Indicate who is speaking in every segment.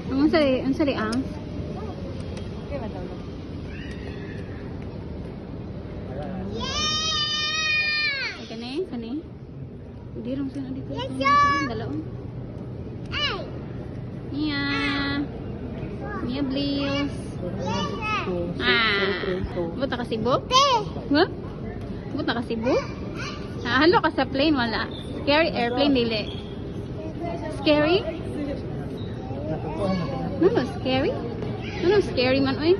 Speaker 1: Ang sali ang. Kani. Hindi rin sila dito. Dalaon. Mia Blios. Buta ka Cebu? Huh? Buta ka Cebu? Halo ka sa plane, wala. Scary airplane, dili. Scary? Ano, scary? Ano, scary man, oy?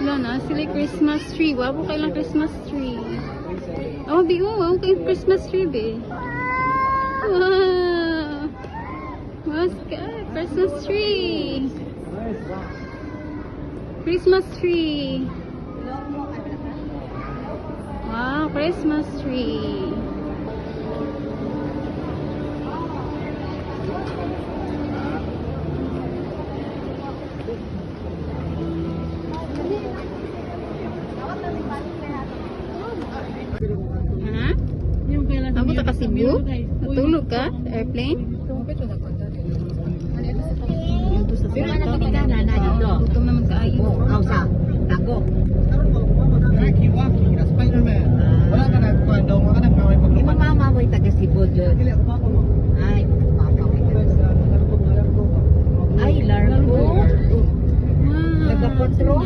Speaker 1: Wala na, sila Christmas tree. Wabo kailang Christmas tree. Oh, di wow kay Christmas tree, be. Wow! What's good? Christmas tree! Christmas tree! Wow, Christmas tree! Abot ka Cebu? Natulog ka? Airplane? Ito sa gutom naman kaayo.
Speaker 2: Sa Tago.
Speaker 3: Wala ka na kwento, wala ka na kaway pag
Speaker 2: Yung mama mo yung taga Cebu dyan. Ay, papa ko. Ay, Largo. Taga-Potro.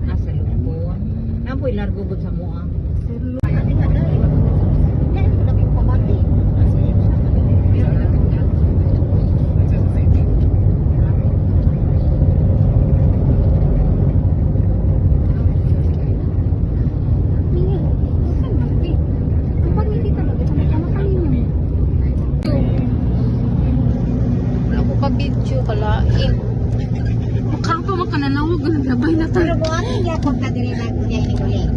Speaker 2: Nasa Lupon. Napoy Largo gud sa mua.
Speaker 1: Video kalain. Mukhang pa makananawag ng gabay na tayo.
Speaker 2: Pero mo ano yung yapag na dili na niya inuli?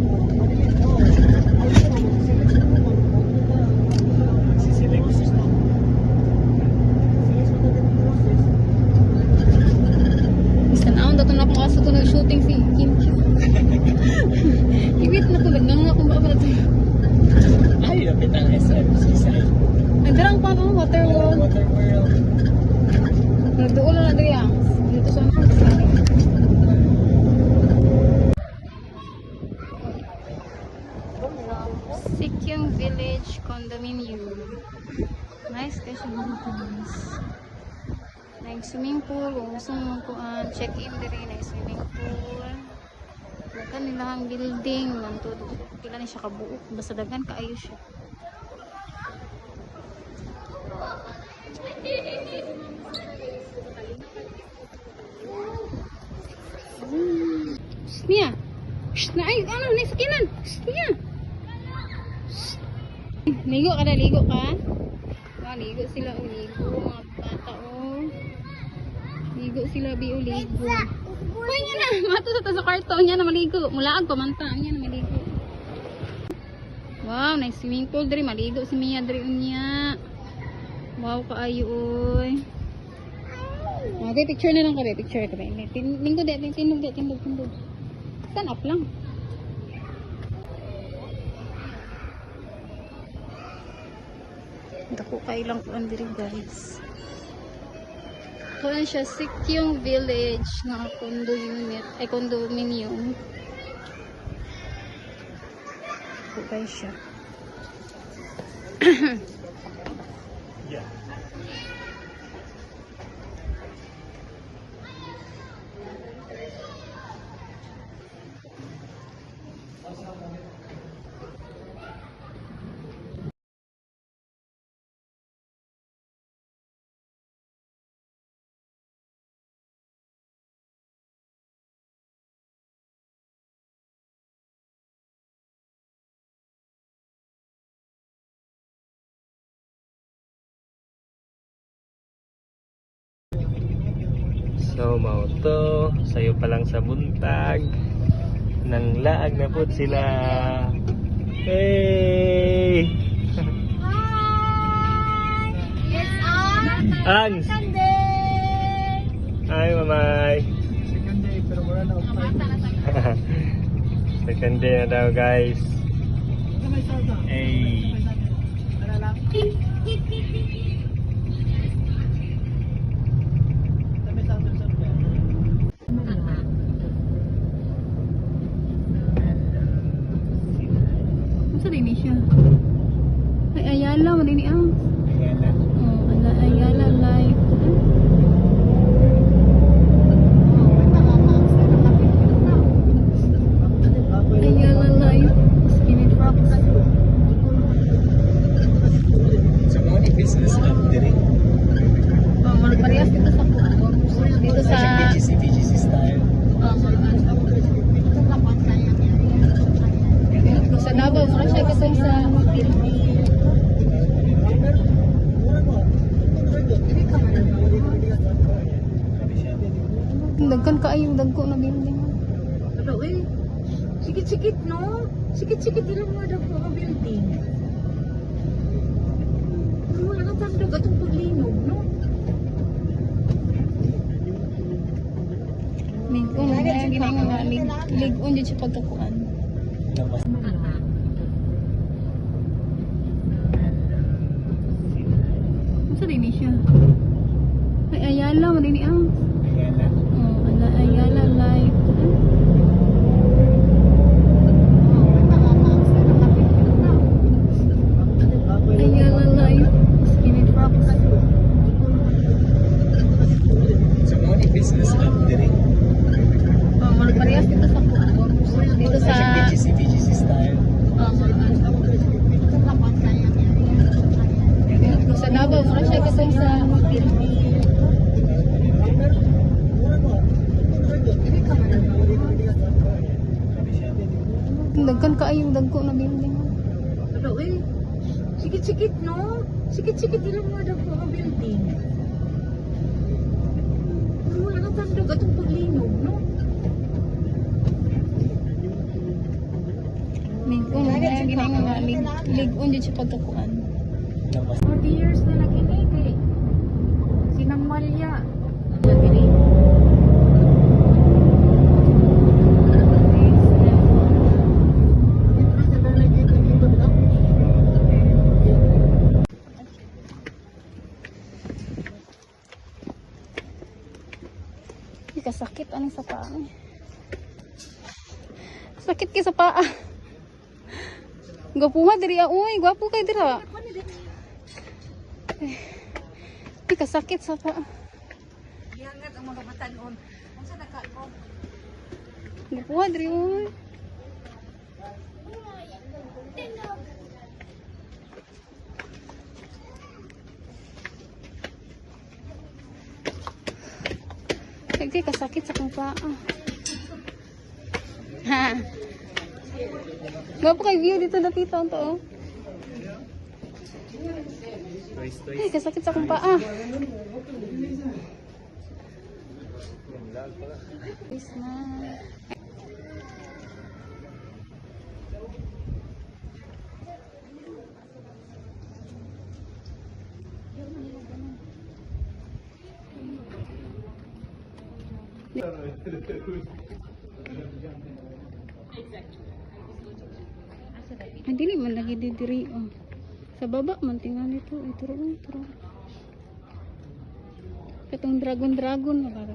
Speaker 1: Isa na akong datong napakaso ko nag-shooting si Kim Chiu. Iwit na ko, nagnganga kung baka na tayo.
Speaker 3: ay, lapit ang SM.
Speaker 1: Nagdarang pa akong Water World. Nagduulo na diri ang. Dito sa mga. Sikyong Village Condominium. Nice kasi mga guys. Nag-swimming pool. Kung gusto mo check-in diri na swimming pool. Dagan nila ang building. Pila na siya kabuok. Basta dagan kaayo siya. Mia! Shh! Na ay! Ano? Naisakinan! Shh! Mia! Shh! Ligo ka na, ligo ka? Ligo sila o ligo. Mga bata o. Ligo sila bi o ligo. Uy nga na! Mato sa karton niya na maligo. Mulaag pamanta niya na maligo. Wow! Nice swimming pool diri. Maligo si Mia diri unya. Wow kaayo oy. Okay, picture na lang kami. Picture kami. Tindog de, tindog. Stand up lang. Dako kay lang kuan diri guys. Kuan siya Sikyong Village nga condo unit, ay condominium. Dako kay siya.
Speaker 3: Yeah. So mao to, sayo pa lang sa buntag. Nang laag na po sila. Hey!
Speaker 2: Hi! It's on
Speaker 3: Ans!
Speaker 2: Sunday!
Speaker 3: Hi, mamay!
Speaker 4: Second day, pero wala na upay.
Speaker 3: Second day na daw, guys. Ay.
Speaker 1: Masa din ni siya? Ay, Ayala, madini ang.
Speaker 3: Ayala.
Speaker 1: Oh, Ayala live. Ayala live. Skinny Fox.
Speaker 3: Sa mga ni business up diri.
Speaker 1: Oh, parehas dito sa dito sa
Speaker 3: TGC style.
Speaker 1: sa Davao, mura siya kasi sa dagkan kaayong dagko na building.
Speaker 2: Ano eh? Sikit-sikit no? Sikit-sikit ilang mga dako ang building. Wala na tandog atong paglinog, no?
Speaker 1: Ligon, kaya ginang nga ligon dyan siya pagkakuan. Masa din ni siya? Ay, Ayala, madini ang.
Speaker 3: Ayala.
Speaker 1: Oh, Ayala live. Ayala live. Skinny Fox.
Speaker 3: Sa mga ni business up diri.
Speaker 1: Oh, parehas dito sa dito sa
Speaker 3: TGC style.
Speaker 1: sa Davao, mura siya kasi sa dagkan kaayong dagko na building.
Speaker 2: Ano eh? Sikit-sikit no? Sikit-sikit ilang mga dako ang building. Wala na tandog atong paglinog, no?
Speaker 1: Ligon, kaya ginang nga ligon dyan siya pagkakuan.
Speaker 2: 40 years na nakinig eh. Sinang Malya. Ang lagi rin.
Speaker 1: Kasakit ano sa paa. Sakit kay sa paa. Gwapuha diri uy, gwapo kay dira. Ay, kasakit sa paa.
Speaker 2: Iangat ang mga batanon. Ang sa nakaon.
Speaker 1: Gwapuha diri uy. Kaya kasakit sa kong paa. Ha. Gwapo kay view dito nakita ang to. Ay, kasakit sa kong paa. Please na. Hindi naman lagi didiri oh. Sa baba man tingnan ito. Ito rin. Katong dragon na para.